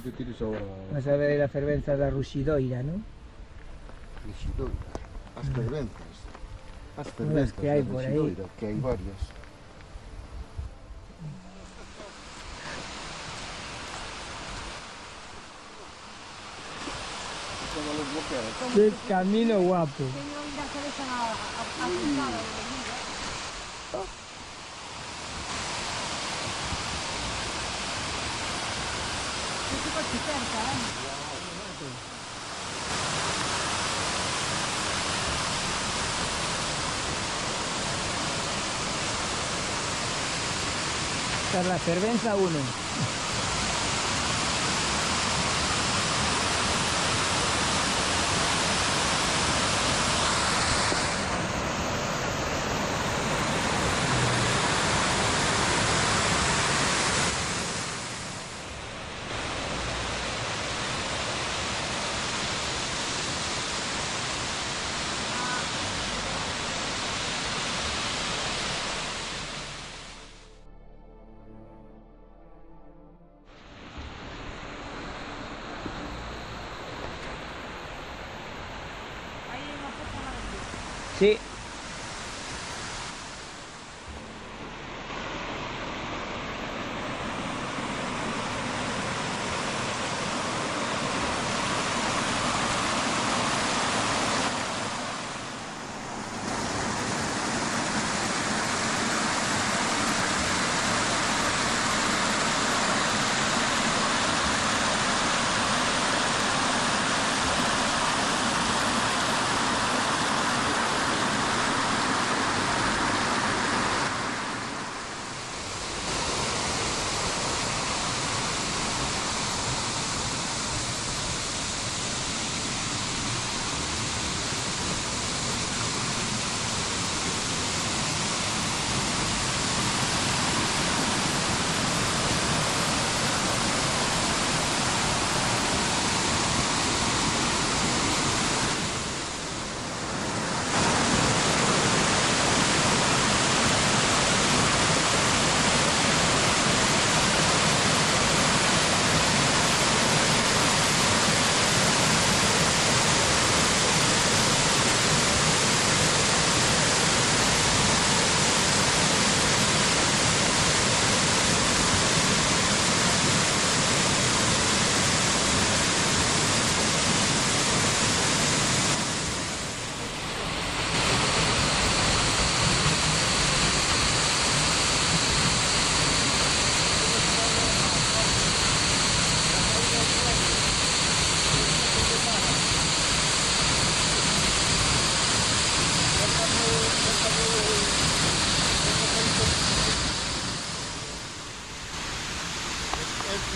que tires ahora. Vas a ver a fervenza da ruxidoira, non? Ruxidoira. As fervenzas. As Las fervenzas que hai da por aí. ruxidoira, que hai varias. Como los bloqueos. Qué camino guapo. Tengo la cabeza apuntada de venir. Estoy coche cerca, Esta es la fervenza 1. ahí hay una foto a la vez. Sí.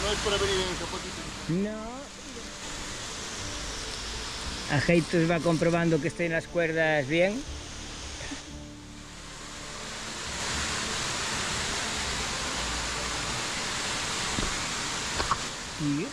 No es por venir en el capotito. No. Ajeitos va comprobando que estén las cuerdas bien. Y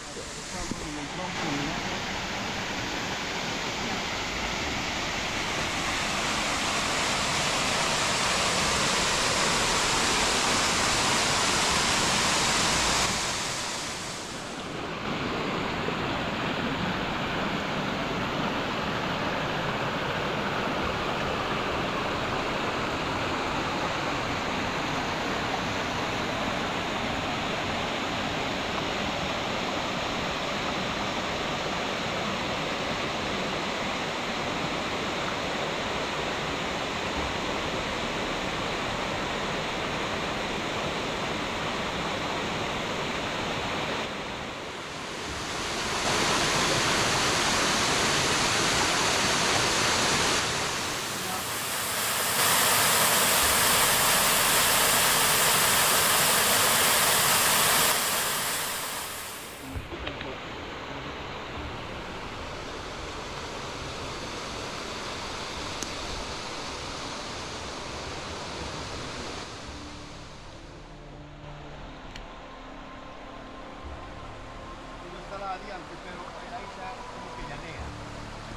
Adiante, pero ahí está como que llanea.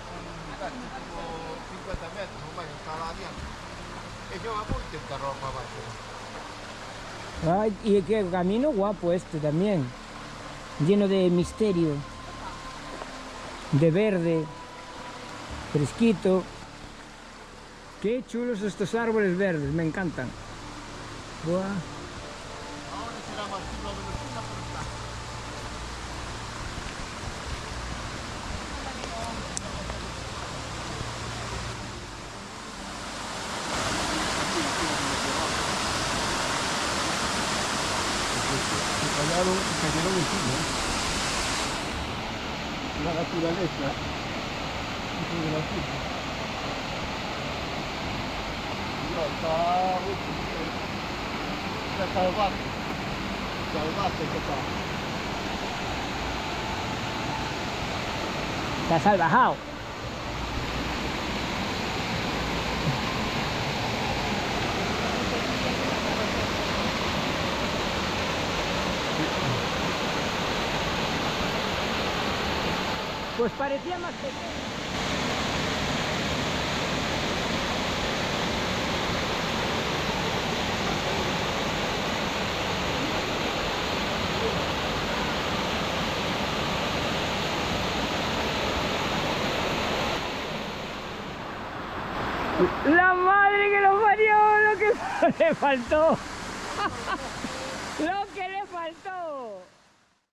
Son como 50 metros, no más, está lá adiante. E yo vamos a intentar ropa abaixo. ay, y qué camino guapo este también. lleno de misterio, de verde, fresquito. Qué chulos estos árboles verdes, me encantan. Buah. Ahora será más chulo de China, pero está. Cayeron encima. La naturaleza hizo de la tierra. Está salvaje. Salvaje que está. Está salvajado. Pues parecía más pequeño. La madre que lo parió, lo que le faltó. Lo que le faltó.